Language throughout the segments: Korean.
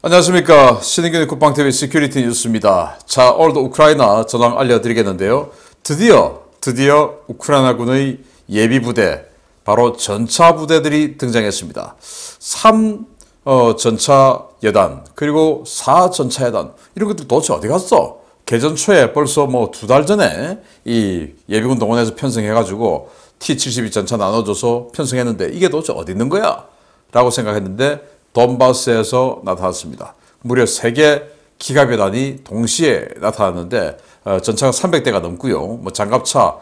안녕하십니까. 신인균의 국방TV 시큐리티 뉴스입니다. 자, 오늘도 우크라이나 전황 알려드리겠는데요. 드디어 우크라이나군의 예비부대, 바로 전차부대들이 등장했습니다. 3전차여단, 그리고 4전차여단, 이런 것들 도대체 어디 갔어? 개전 초에 벌써 2달 전에 이 예비군 동원해서 편성해가지고 T-72 전차 나눠줘서 편성했는데 이게 도대체 어디 있는 거야? 라고 생각했는데 돈바스에서 나타났습니다. 무려 3개 기갑여단이 동시에 나타났는데 전차가 300대가 넘고요. 장갑차,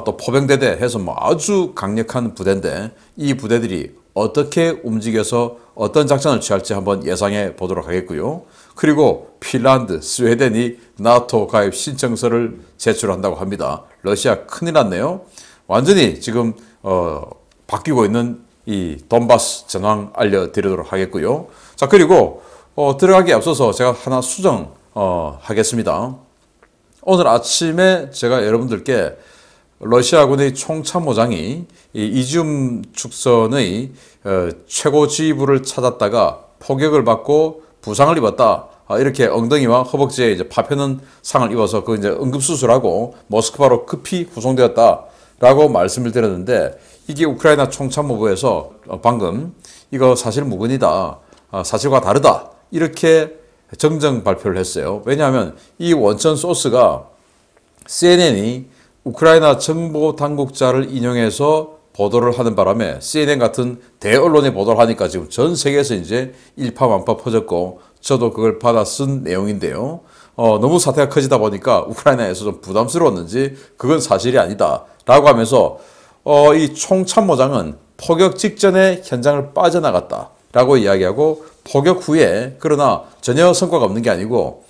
또 포병대대 해서 아주 강력한 부대인데 이 부대들이 어떻게 움직여서 어떤 작전을 취할지 한번 예상해 보도록 하겠고요. 그리고 핀란드, 스웨덴이 나토 가입 신청서를 제출한다고 합니다. 러시아 큰일 났네요. 완전히 지금 바뀌고 있는 이 돈바스 전황 알려드리도록 하겠고요. 자, 그리고 들어가기에 앞서서 제가 하나 수정하겠습니다. 오늘 아침에 제가 여러분들께 러시아군의 총참모장이 이지움 축선의 최고 지휘부를 찾았다가 포격을 받고 부상을 입었다, 이렇게 엉덩이와 허벅지에 이제 파편은 상을 입어서 그 이제 응급수술하고 모스크바로 급히 후송되었다라고 말씀을 드렸는데, 이게 우크라이나 총참모부에서 방금 이거 사실 무근이다, 사실과 다르다, 이렇게 정정 발표를 했어요. 왜냐하면 이 원천 소스가 CNN이 우크라이나 정보 당국자를 인용해서 보도를 하는 바람에 CNN 같은 대언론이 보도를 하니까 지금 전 세계에서 이제 일파만파 퍼졌고, 저도 그걸 받아 쓴 내용인데요. 너무 사태가 커지다 보니까 우크라이나에서 좀 부담스러웠는지 그건 사실이 아니다 라고 하면서 이 총참모장은 포격 직전에 현장을 빠져나갔다 라고 이야기하고, 포격 후에 그러나 전혀 성과가 없는 게 아니고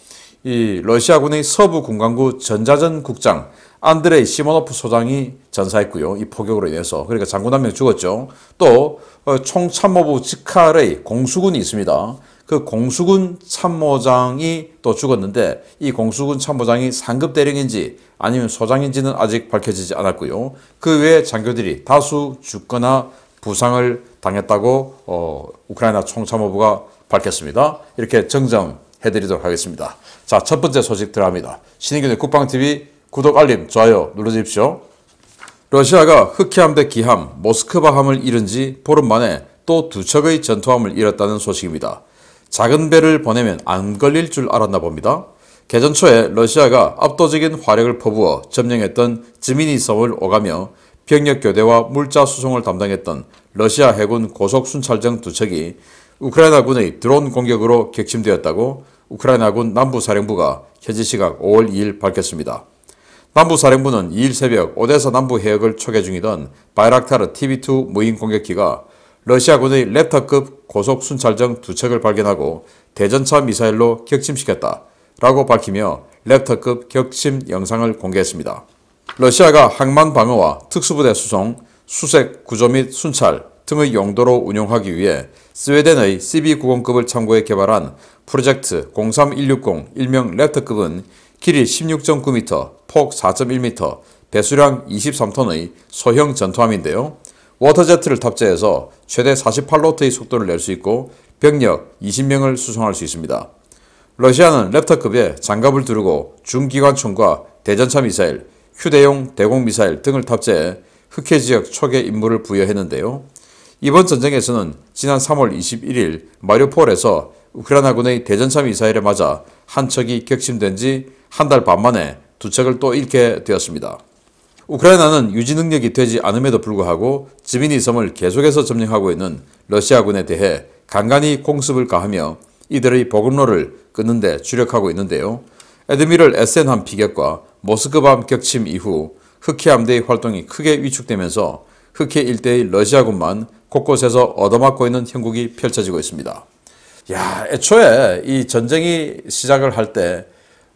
이 러시아군의 서부 군광구 전자전 국장 안드레이 시모노프 소장이 전사했고요. 이 포격으로 인해서. 그러니까 장군 한 명 죽었죠. 또 총참모부 직할의 공수군이 있습니다. 그 공수군 참모장이 또 죽었는데, 이 공수군 참모장이 상급 대령인지 아니면 소장인지는 아직 밝혀지지 않았고요. 그 외에 장교들이 다수 죽거나 부상을 당했다고 우크라이나 총참모부가 밝혔습니다. 이렇게 정정해드리도록 하겠습니다. 자, 첫 번째 소식 들어갑니다. 신인균의 국방TV 구독, 알림, 좋아요 눌러주십시오. 러시아가 흑해함대 기함 모스크바함을 잃은 지 보름 만에 또 2척의 전투함을 잃었다는 소식입니다. 작은 배를 보내면 안 걸릴 줄 알았나 봅니다. 개전 초에 러시아가 압도적인 화력을 퍼부어 점령했던 지미니 섬을 오가며 병력 교대와 물자 수송을 담당했던 러시아 해군 고속 순찰정 2척이 우크라이나군의 드론 공격으로 격침되었다고 우크라이나군 남부사령부가 현지 시각 5월 2일 밝혔습니다. 남부사령부는 2일 새벽 오데사 남부 해역을 초계 중이던 바이락타르 TB2 무인 공격기가 러시아군의 랩터급 고속 순찰정 2척을 발견하고 대전차 미사일로 격침시켰다 라고 밝히며 랩터급 격침 영상을 공개했습니다. 러시아가 항만 방어와 특수부대 수송, 수색, 구조 및 순찰 등의 용도로 운용하기 위해 스웨덴의 CB90급을 참고해 개발한 프로젝트 03160 일명 랩터급은 길이 16.9m, 폭 4.1m, 배수량 23톤의 소형 전투함인데요. 워터제트를 탑재해서 최대 48노트의 속도를 낼 수 있고 병력 20명을 수송할 수 있습니다. 러시아는 랩터급에 장갑을 두르고 중기관총과 대전차 미사일, 휴대용 대공 미사일 등을 탑재해 흑해 지역 초계 임무를 부여했는데요. 이번 전쟁에서는 지난 3월 21일 마리우폴에서 우크라이나군의 대전차 미사일에 맞아 한 척이 격침된 지 한 달 반 만에 2척을 또 잃게 되었습니다. 우크라이나는 유지 능력이 되지 않음에도 불구하고 지미니 섬을 계속해서 점령하고 있는 러시아군에 대해 간간히 공습을 가하며 이들의 보급로를 끊는 데 주력하고 있는데요. 에드미럴 SN함 피격과 모스크바함 격침 이후 흑해함대의 활동이 크게 위축되면서 흑해 일대의 러시아군만 곳곳에서 얻어맞고 있는 형국이 펼쳐지고 있습니다. 애초에 이 전쟁이 시작을 할 때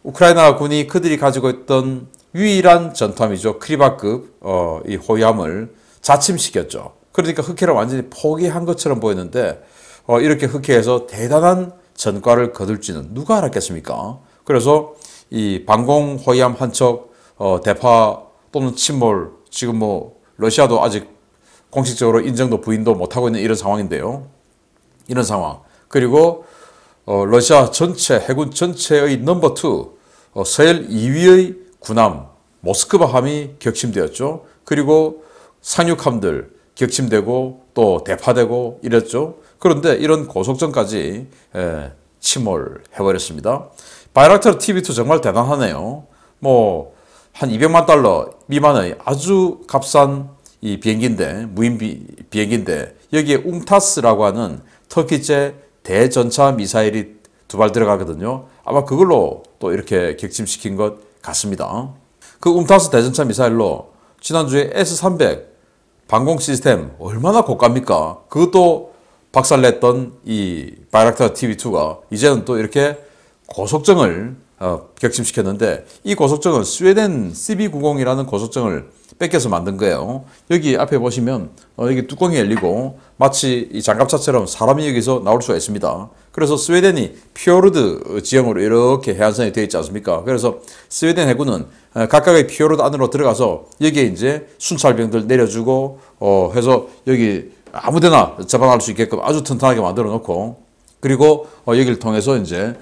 우크라이나 군이 그들이 가지고 있던 유일한 전투함이죠. 크리바급 이 호위함을 자침시켰죠. 그러니까 흑해를 완전히 포기한 것처럼 보였는데 이렇게 흑해에서 대단한 전과를 거둘 지는 누가 알았겠습니까? 그래서 이 방공 호위함 한 척 대파 또는 침몰, 지금 러시아도 아직 공식적으로 인정도 부인도 못하고 있는 이런 상황인데요. 이런 상황. 그리고 러시아 전체 해군 전체의 넘버 2 서열 2위의 군함 모스크바함이 격침되었죠. 그리고 상륙함들 격침되고 또 대파되고 이랬죠. 그런데 이런 고속전까지 침몰해버렸습니다. 바이락타르 TB2 정말 대단하네요. 뭐 한 200만 달러 미만의 아주 값싼 이 비행기인데, 무인 비행기인데 여기에 웅타스라고 하는 터키제 대전차 미사일이 2발 들어가거든요. 아마 그걸로 또 이렇게 격침시킨 것 같습니다. 그 웅타스 대전차 미사일로 지난주에 S-300 방공 시스템 얼마나 고가입니까? 그것도 박살냈던 이 바이락타르 TB2가 이제는 또 이렇게 고속정을 격침시켰는데, 이 고속정은 스웨덴 CB90이라는 고속정을 뺏겨서 만든 거예요. 여기 앞에 보시면 여기 뚜껑이 열리고 마치 이 장갑차처럼 사람이 여기서 나올 수가 있습니다. 그래서 스웨덴이 피오르드 지형으로 이렇게 해안선이 되어 있지 않습니까? 그래서 스웨덴 해군은 각각의 피오르드 안으로 들어가서 여기에 이제 순찰병들 내려주고 해서 여기 아무데나 접근할 수 있게끔 아주 튼튼하게 만들어 놓고, 그리고 여기를 통해서 이제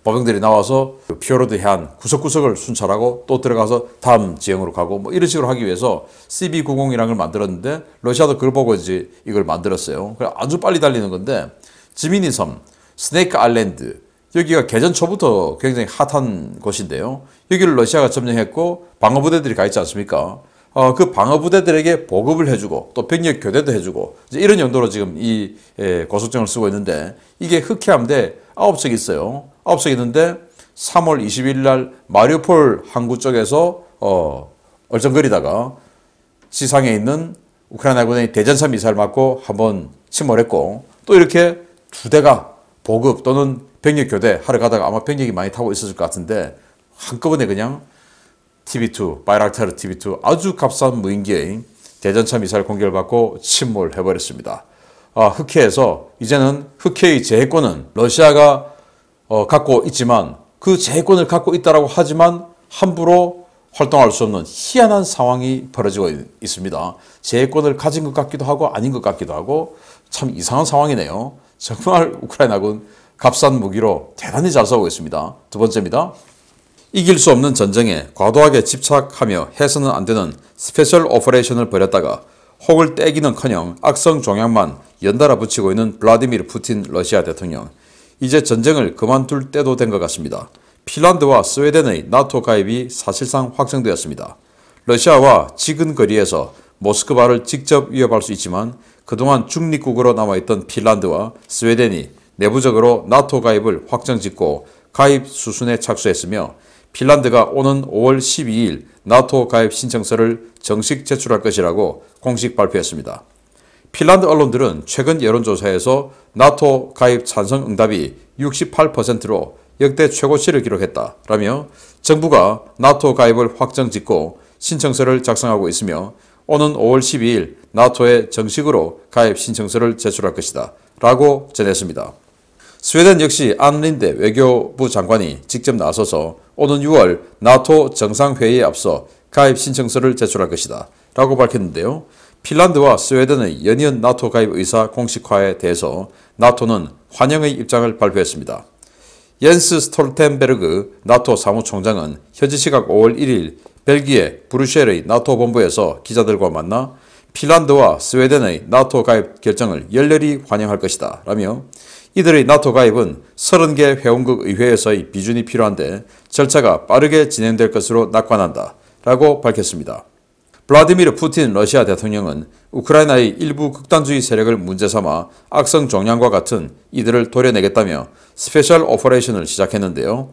보병들이 나와서 피오르드 해안 구석구석을 순찰하고 또 들어가서 다음 지형으로 가고 뭐 이런 식으로 하기 위해서 CB90이라는 걸 만들었는데, 러시아도 그걸 보고 이제 이걸 만들었어요. 아주 빨리 달리는 건데, 지미니 섬, 스네이크 아일랜드, 여기가 개전 초부터 굉장히 핫한 곳인데요. 여기를 러시아가 점령했고 방어부대들이 가 있지 않습니까? 그 방어부대들에게 보급을 해주고 또 병력 교대도 해주고 이제 이런 용도로 지금 이 고속정을 쓰고 있는데, 이게 흑해함대 9척이 있어요. 9척이 있는데 3월 20일 날 마리우폴 항구 쪽에서 얼쩡거리다가 지상에 있는 우크라이나 해군의 대전차 미사일 맞고 한번 침몰했고, 또 이렇게 2대가 보급 또는 병력 교대 하러 가다가 아마 병력이 많이 타고 있었을 것 같은데 한꺼번에 그냥 TB2, 바이락타르 TB2 아주 값싼 무인기의 대전차 미사일 공격을 받고 침몰해버렸습니다. 흑해에서 이제는 흑해의 제해권은 러시아가 갖고 있지만, 그 제해권을 갖고 있다라고 하지만 함부로 활동할 수 없는 희한한 상황이 벌어지고 있습니다. 제해권을 가진 것 같기도 하고 아닌 것 같기도 하고 참 이상한 상황이네요. 정말 우크라이나군 값싼 무기로 대단히 잘 싸우고 있습니다. 2번째입니다. 이길 수 없는 전쟁에 과도하게 집착하며 해서는 안 되는 스페셜 오퍼레이션을 벌였다가 혹을 떼기는커녕 악성 종양만 연달아 붙이고 있는 블라디미르 푸틴 러시아 대통령. 이제 전쟁을 그만둘 때도 된 것 같습니다. 핀란드와 스웨덴의 나토 가입이 사실상 확정되었습니다. 러시아와 지근 거리에서 모스크바를 직접 위협할 수 있지만 그동안 중립국으로 남아있던 핀란드와 스웨덴이 내부적으로 나토 가입을 확정짓고 가입 수순에 착수했으며, 핀란드가 오는 5월 12일 나토 가입 신청서를 정식 제출할 것이라고 공식 발표했습니다. 핀란드 언론들은 최근 여론조사에서 나토 가입 찬성 응답이 68%로 역대 최고치를 기록했다라며 정부가 나토 가입을 확정짓고 신청서를 작성하고 있으며 오는 5월 12일 나토에 정식으로 가입 신청서를 제출할 것이다 라고 전했습니다. 스웨덴 역시 안 린데 외교부 장관이 직접 나서서 오는 6월 나토 정상회의에 앞서 가입 신청서를 제출할 것이다 라고 밝혔는데요. 핀란드와 스웨덴의 연이은 나토 가입 의사 공식화에 대해서 나토는 환영의 입장을 발표했습니다. 옌스 스톨텐베르그 나토 사무총장은 현지 시각 5월 1일 벨기에 브뤼셀의 나토 본부에서 기자들과 만나 핀란드와 스웨덴의 나토 가입 결정을 열렬히 환영할 것이다 라며, 이들의 나토 가입은 30개 회원국 의회에서의 비준이 필요한데 절차가 빠르게 진행될 것으로 낙관한다 라고 밝혔습니다. 블라디미르 푸틴 러시아 대통령은 우크라이나의 일부 극단주의 세력을 문제삼아 악성 종양과 같은 이들을 도려내겠다며 스페셜 오퍼레이션을 시작했는데요.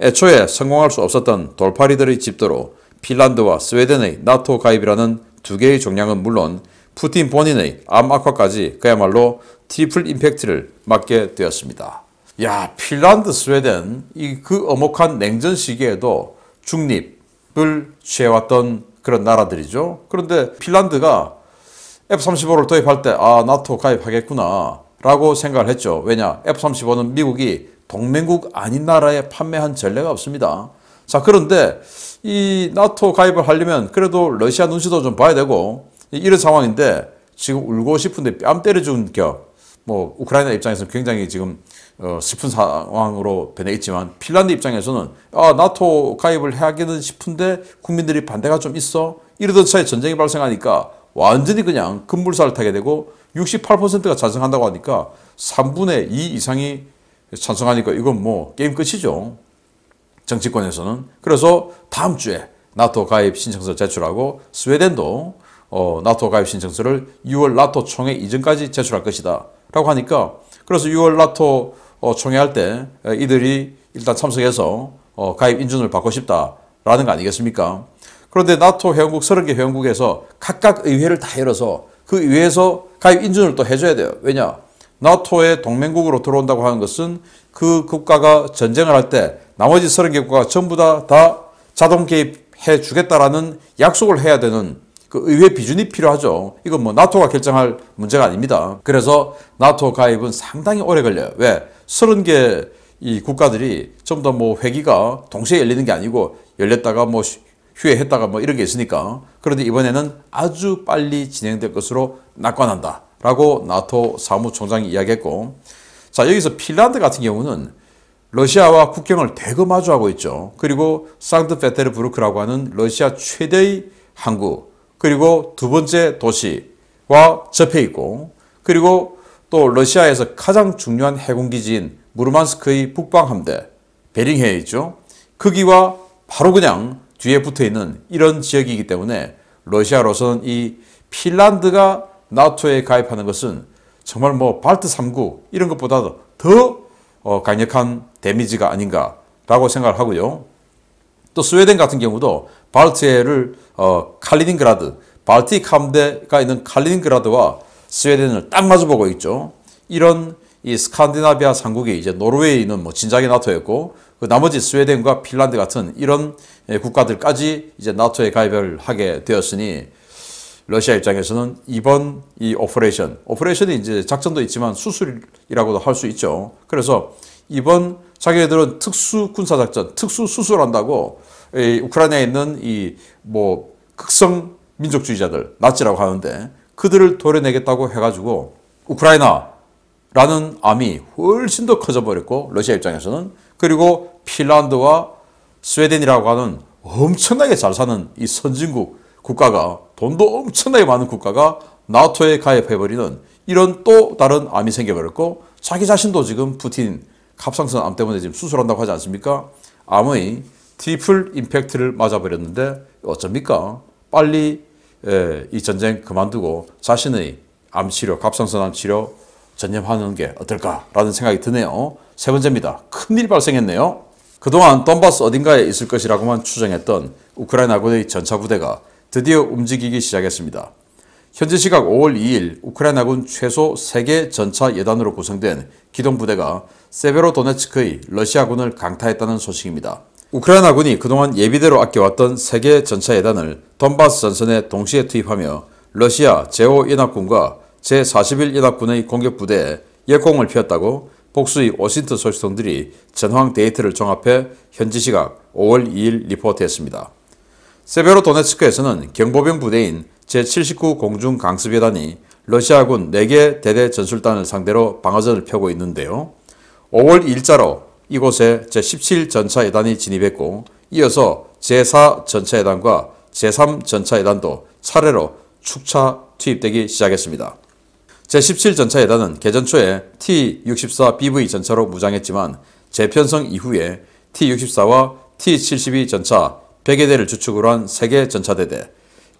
애초에 성공할 수 없었던 돌팔이들의 집도로 핀란드와 스웨덴의 나토 가입이라는 2개의 종양은 물론 푸틴 본인의 암 악화까지 그야말로 트리플 임팩트를 맞게 되었습니다. 야, 핀란드, 스웨덴 그 엄혹한 냉전 시기에도 중립을 취해왔던 그런 나라들이죠. 그런데 핀란드가 F-35를 도입할 때 나토 가입하겠구나 라고 생각을 했죠. 왜냐? F-35는 미국이 동맹국 아닌 나라에 판매한 전례가 없습니다. 자, 그런데 이 나토 가입을 하려면 그래도 러시아 눈치도 좀 봐야 되고 이런 상황인데 지금 울고 싶은데 뺨 때려준 격 뭐 우크라이나 입장에서는 굉장히 지금 슬픈 상황으로 변해 있지만 핀란드 입장에서는 나토 가입을 하기는 싶은데 국민들이 반대가 좀 있어 이러던 차에 전쟁이 발생하니까 완전히 그냥 급물살을 타게 되고 68%가 찬성한다고 하니까 3분의 2 이상이 찬성하니까 이건 뭐 게임 끝이죠. 정치권에서는. 그래서 다음 주에 나토 가입 신청서 제출하고 스웨덴도 나토 가입 신청서를 6월 나토 총회 이전까지 제출할 것이다 라고 하니까 그래서 6월 나토 총회 할 때 이들이 일단 참석해서 가입 인준을 받고 싶다라는 거 아니겠습니까? 그런데 나토 회원국 30개 회원국에서 각각 의회를 다 열어서 그 의회에서 가입 인준을 또 해줘야 돼요. 왜냐? 나토의 동맹국으로 들어온다고 하는 것은 그 국가가 전쟁을 할 때 나머지 30개 국가가 전부 다 자동 개입해 주겠다라는 약속을 해야 되는 그 의회 비준이 필요하죠. 이건 뭐 나토가 결정할 문제가 아닙니다. 그래서 나토 가입은 상당히 오래 걸려요. 왜? 30개 이 국가들이 전부 다 뭐 회기가 동시에 열리는 게 아니고 열렸다가 뭐 휴회했다가 뭐 이런 게 있으니까. 그런데 이번에는 아주 빨리 진행될 것으로 낙관한다 라고 나토 사무총장이 이야기했고, 자, 여기서 핀란드 같은 경우는 러시아와 국경을 대거 마주하고 있죠. 그리고 상트페테르부르크라고 하는 러시아 최대의 항구, 그리고 두 번째 도시와 접해 있고, 그리고 또 러시아에서 가장 중요한 해군기지인 무르만스크의 북방함대, 베링해에 있죠. 거기와 바로 그냥 뒤에 붙어 있는 이런 지역이기 때문에 러시아로서는 이 핀란드가 나토에 가입하는 것은 정말 뭐 발트 3국 이런 것보다도 더 강력한 데미지가 아닌가라고 생각을 하고요. 또 스웨덴 같은 경우도 발트해를 칼리닝그라드, 발틱 함대가 있는 칼리닝그라드와 스웨덴을 딱 마주보고 있죠. 이런 이 스칸디나비아 삼국이 이제 노르웨이에 있는 뭐 진작에 나토였고, 그 나머지 스웨덴과 핀란드 같은 이런 국가들까지 이제 나토에 가입을 하게 되었으니 러시아 입장에서는 이번 이 오퍼레이션이 이제 작전도 있지만 수술이라고도 할 수 있죠. 그래서 이번 자기네들은 특수 군사작전, 특수 수술한다고 우크라이나에 있는 이 뭐 극성 민족주의자들, 나치라고 하는데 그들을 도려내겠다고 해가지고 우크라이나라는 암이 훨씬 더 커져버렸고 러시아 입장에서는, 그리고 핀란드와 스웨덴이라고 하는 엄청나게 잘 사는 이 선진국 국가가, 돈도 엄청나게 많은 국가가 나토에 가입해버리는 이런 또 다른 암이 생겨버렸고, 자기 자신도 지금 푸틴 갑상선 암 때문에 지금 수술한다고 하지 않습니까? 암의 트리플 임팩트를 맞아버렸는데 어쩝니까? 빨리 이 전쟁 그만두고 자신의 암치료, 갑상선 암치료 전념하는 게 어떨까라는 생각이 드네요. 세 번째입니다. 큰일 발생했네요. 그동안 돈바스 어딘가에 있을 것이라고만 추정했던 우크라이나군의 전차부대가 드디어 움직이기 시작했습니다. 현지 시각 5월 2일 우크라이나군 최소 3개 전차 예단으로 구성된 기동부대가 세베로도네츠크의 러시아군을 강타했다는 소식입니다. 우크라이나군이 그동안 예비대로 아껴왔던 3개 전차 예단을 돈바스 전선에 동시에 투입하며 러시아 제5연합군과 제41연합군의 공격부대에 역공을 피웠다고 복수의 오신트 소식통들이 전황 데이터를 종합해 현지 시각 5월 2일 리포트했습니다. 세베로도네츠크에서는 경보병 부대인 제79 공중강습여단이 러시아군 4개 대대 전술단을 상대로 방어전을 펴고 있는데요. 5월 2일자로 이곳에 제17전차예단이 진입했고, 이어서 제4전차예단과 제3전차예단도 차례로 축차 투입되기 시작했습니다. 제17전차예단은 개전 초에 T-64BV 전차로 무장했지만 재편성 이후에 T-64와 T-72 전차 100여 대를 주축으로 한 3개 전차대대,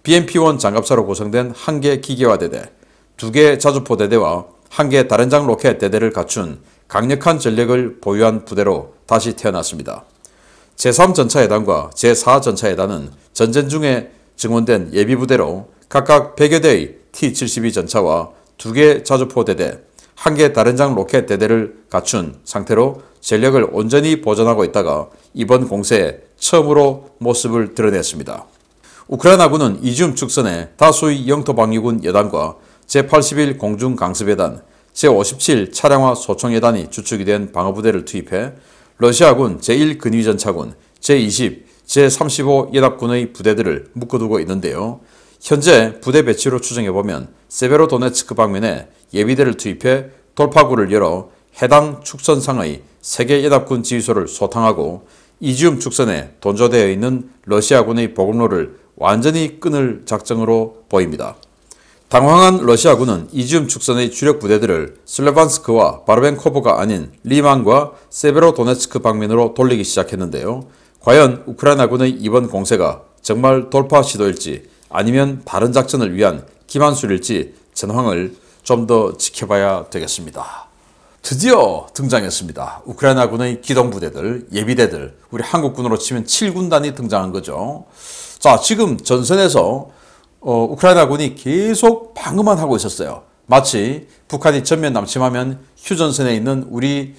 BMP-1 장갑차로 구성된 1개 기계화대대, 2개 자주포대대와 1개 다련장 로켓 대대를 갖춘 강력한 전력을 보유한 부대로 다시 태어났습니다. 제3전차예단과 제4전차예단은 전쟁 중에 증원된 예비부대로 각각 100여 대의 T-72 전차와 2개 자주포대대, 1개 다련장 로켓 대대를 갖춘 상태로 전력을 온전히 보존하고 있다가 이번 공세에 처음으로 모습을 드러냈습니다. 우크라이나군은 이지움 축선에 다수의 영토방위군 여단과 제81 공중강습여단, 제57 차량화 소총여단이 주축이 된 방어부대를 투입해 러시아군 제1근위전차군, 제20, 제35 연합군의 부대들을 묶어두고 있는데요. 현재 부대 배치로 추정해보면 세베로도네츠크 방면에 예비대를 투입해 돌파구를 열어 해당 축선상의 세계 연합군 지휘소를 소탕하고 이지움 축선에 돈조되어 있는 러시아군의 보급로를 완전히 끊을 작정으로 보입니다. 당황한 러시아군은 이지움 축선의 주력 부대들을 슬레반스크와 바르벤코브가 아닌 리만과 세베로도네츠크 방면으로 돌리기 시작했는데요. 과연 우크라이나군의 이번 공세가 정말 돌파 시도일지 아니면 다른 작전을 위한 기만술일지 전황을 좀 더 지켜봐야 되겠습니다. 드디어 등장했습니다. 우크라이나군의 기동부대들, 예비대들, 우리 한국군으로 치면 7군단이 등장한 거죠. 자, 지금 전선에서 우크라이나군이 계속 방어만 하고 있었어요. 마치 북한이 전면 남침하면 휴전선에 있는 우리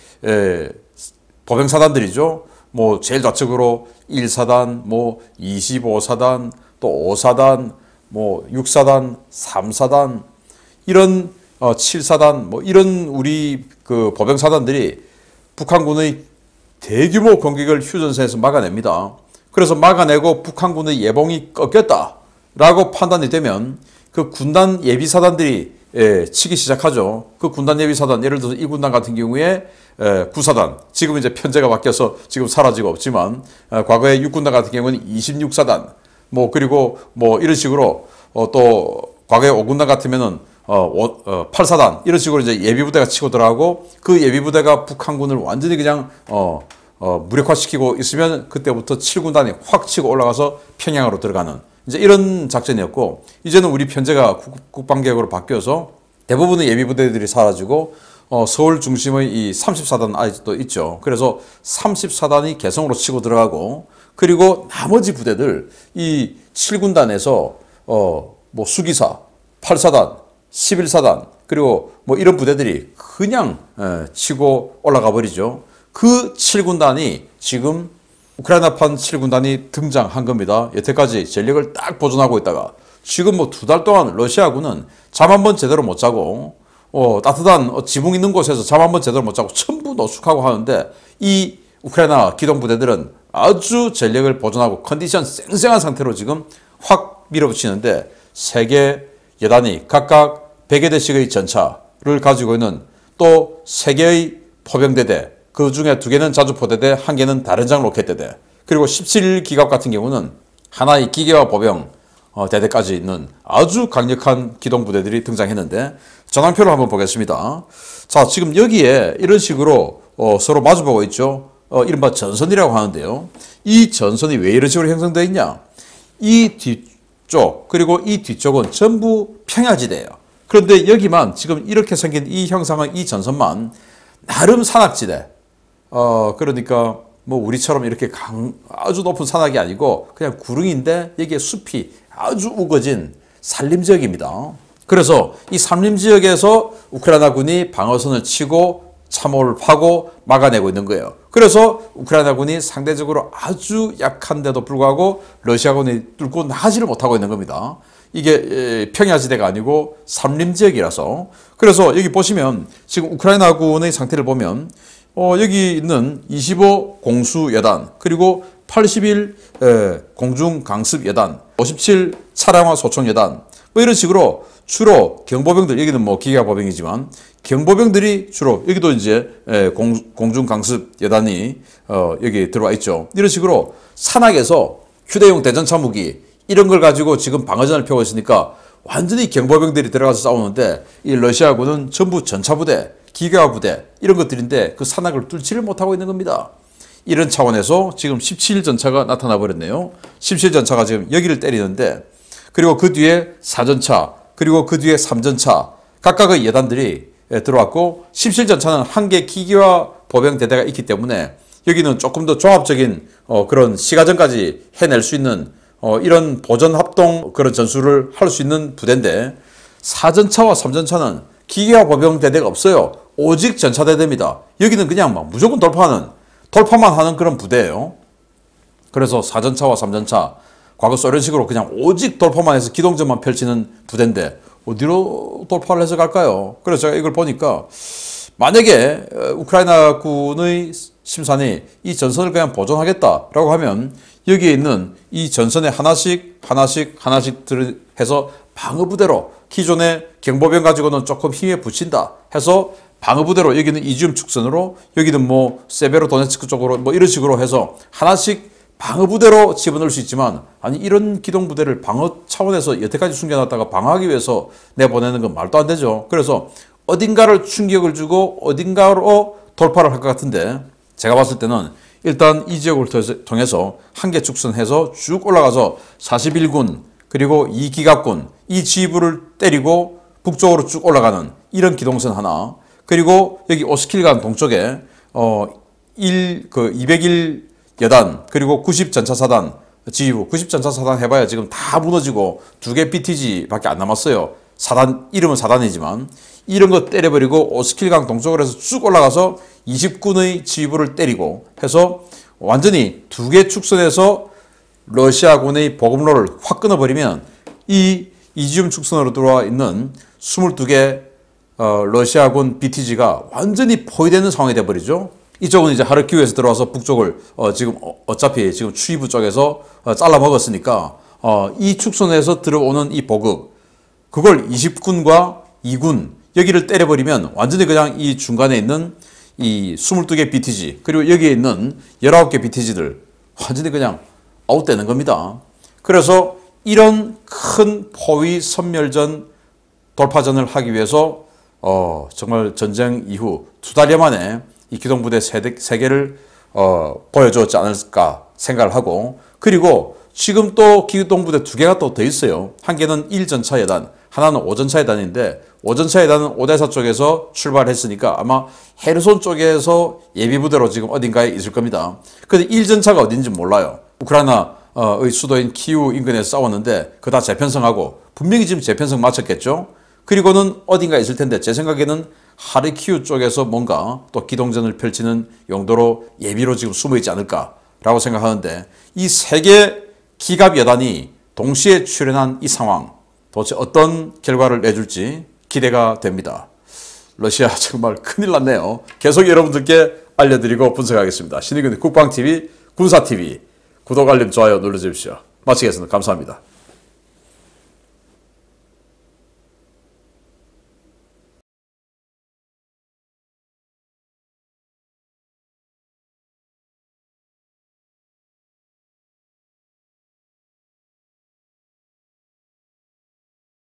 보병사단들이죠. 뭐 제일 좌측으로 1사단, 뭐 25사단, 또 5사단, 뭐 6사단, 3사단 이런 7사단 뭐 이런 우리 그 보병사단들이 북한군의 대규모 공격을 휴전선에서 막아냅니다. 그래서 막아내고 북한군의 예봉이 꺾였다라고 판단이 되면 그 군단 예비사단들이 치기 시작하죠. 그 군단 예비사단 예를 들어서 1군단 같은 경우에 9사단 지금 이제 편제가 바뀌어서 지금 사라지고 없지만 과거에 6군단 같은 경우는 26사단 뭐 그리고 뭐 이런 식으로 또 과거에 5군단 같으면은 8사단 이런 식으로 이제 예비부대가 치고 들어가고 그 예비부대가 북한군을 완전히 그냥 무력화시키고 있으면 그때부터 7군단이 확 치고 올라가서 평양으로 들어가는 이제 이런 작전이었고 이제는 우리 편제가 국방개혁으로 바뀌어서 대부분의 예비부대들이 사라지고 서울 중심의 이 30사단 아직도 있죠. 그래서 30사단이 개성으로 치고 들어가고 그리고 나머지 부대들 이 7군단에서 뭐 수기사, 8사단 11사단 그리고 뭐 이런 부대들이 그냥 치고 올라가 버리죠. 그 7군단이 지금 우크라이나판 7군단이 등장한 겁니다. 여태까지 전력을 딱 보존하고 있다가 지금 뭐 2달 동안 러시아군은 잠 한 번 제대로 못 자고 따뜻한 지붕 있는 곳에서 잠 한 번 제대로 못 자고 전부 노숙하고 하는데 이 우크라이나 기동부대들은 아주 전력을 보존하고 컨디션 쌩쌩한 상태로 지금 확 밀어붙이는데 세계 여단이 각각 100여 대씩의 전차를 가지고 있는 또 3개의 포병대대 그 중에 2개는 자주포대대 1개는 다른 장 로켓대대 그리고 17기갑 같은 경우는 하나의 기계화 보병 대대까지 있는 아주 강력한 기동부대들이 등장했는데 전황표를 한번 보겠습니다. 자, 지금 여기에 이런 식으로 서로 마주보고 있죠. 이른바 전선이라고 하는데요. 이 전선이 왜 이런 식으로 형성되어 있냐? 이 뒤쪽 그리고 이 뒤쪽은 전부 평야지대예요. 그런데 여기만 지금 이렇게 생긴 이 형상의 이 전선만 나름 산악지대 그러니까 뭐 우리처럼 이렇게 아주 높은 산악이 아니고 그냥 구릉인데 여기에 숲이 아주 우거진 산림지역입니다. 그래서 이 산림지역에서 우크라이나군이 방어선을 치고 참호를 파고 막아내고 있는 거예요. 그래서 우크라이나군이 상대적으로 아주 약한데도 불구하고 러시아군이 뚫고 나가지를 못하고 있는 겁니다. 이게 평야지대가 아니고 산림지역이라서. 그래서 여기 보시면 지금 우크라이나군의 상태를 보면 여기 있는 25 공수여단 그리고 81 공중강습여단 57 차량화 소총여단 뭐 이런 식으로 주로 경보병들 여기는 뭐 기계화보병이지만 경보병들이 주로 여기도 이제 공중강습여단이 여기 들어와 있죠. 이런 식으로 산악에서 휴대용 대전차 무기 이런 걸 가지고 지금 방어전을 펴고 있으니까 완전히 경보병들이 들어가서 싸우는데 이 러시아군은 전부 전차부대, 기계화부대 이런 것들인데 그 산악을 뚫지를 못하고 있는 겁니다. 이런 차원에서 지금 17전차가 나타나 버렸네요. 17전차가 지금 여기를 때리는데 그리고 그 뒤에 4전차 그리고 그 뒤에 3전차 각각의 여단들이 들어왔고 17전차는 한 개 기계화 보병대대가 있기 때문에 여기는 조금 더 조합적인 그런 시가전까지 해낼 수 있는 이런 보전합동 그런 전술을 할 수 있는 부대인데 4전차와 3전차는 기계화 보병대대가 없어요. 오직 전차대대입니다. 여기는 그냥 막 무조건 돌파만 하는 그런 부대예요. 그래서 4전차와 3전차 과거 소련식으로 그냥 오직 돌파만 해서 기동전만 펼치는 부대인데 어디로 돌파를 해서 갈까요? 그래서 제가 이걸 보니까 만약에 우크라이나군의 심산이 이 전선을 그냥 보존하겠다라고 하면 여기에 있는 이 전선에 하나씩 해서 방어부대로 기존의 경보병 가지고는 조금 힘에 붙인다 해서 방어부대로 여기는 이지움 축선으로 여기는 뭐 세베로도네츠크 쪽으로 뭐 이런 식으로 해서 하나씩 방어부대로 집어넣을 수 있지만 아니 이런 기동부대를 방어 차원에서 여태까지 숨겨놨다가 방어하기 위해서 내보내는 건 말도 안 되죠. 그래서 어딘가를 충격을 주고 어딘가로 돌파를 할 것 같은데 제가 봤을 때는 일단 이 지역을 통해서 한 개 축선해서 쭉 올라가서 41군 그리고 2기갑군 이 지부를 때리고 북쪽으로 쭉 올라가는 이런 기동선 하나 그리고 여기 오스킬간 동쪽에 201 여단 그리고 90 전차사단 지휘부 90 전차사단 해봐야 지금 다 무너지고 2개 BTG밖에 안 남았어요. 사단 이름은 사단이지만 이런 거 때려버리고 오스킬강 동쪽으로 해서 쭉 올라가서 20군의 지휘부를 때리고 해서 완전히 2개 축선에서 러시아군의 보급로를 확 끊어버리면 이 이지움 축선으로 들어와 있는 22개 러시아군 BTG가 완전히 포위되는 상황이 되어버리죠. 이쪽은 이제 하르키우에서 들어와서 북쪽을 지금 어차피 지금 추이부 쪽에서 잘라 먹었으니까 이 축선에서 들어오는 이 보급 그걸 20군과 2군 여기를 때려버리면 완전히 그냥 이 중간에 있는 이 22개 BTG 그리고 여기에 있는 19개 BTG들 완전히 그냥 아웃되는 겁니다. 그래서 이런 큰 포위 선멸전 돌파전을 하기 위해서 정말 전쟁 이후 2달여 만에 이 기동부대 3개를 보여줬지 않을까 생각을 하고 그리고 지금 또 기동부대 2개가 또 더 있어요. 한 개는 1전차 여단 하나는 5전차 여단인데 5전차 여단은 오데사 쪽에서 출발했으니까 아마 헤르손 쪽에서 예비부대로 지금 어딘가에 있을 겁니다. 근데 1전차가 어딘지 몰라요. 우크라이나의 수도인 키우 인근에서 싸웠는데 그거 다 재편성하고 분명히 지금 재편성 마쳤겠죠. 그리고는 어딘가에 있을 텐데 제 생각에는 하르키우 쪽에서 뭔가 또 기동전을 펼치는 용도로 예비로 지금 숨어있지 않을까라고 생각하는데 이 3개 기갑 여단이 동시에 출현한 이 상황 도대체 어떤 결과를 내줄지 기대가 됩니다. 러시아 정말 큰일 났네요. 계속 여러분들께 알려드리고 분석하겠습니다. 신의균의 국방TV, 군사TV 구독, 알림, 좋아요 눌러주십시오. 마치겠습니다. 감사합니다.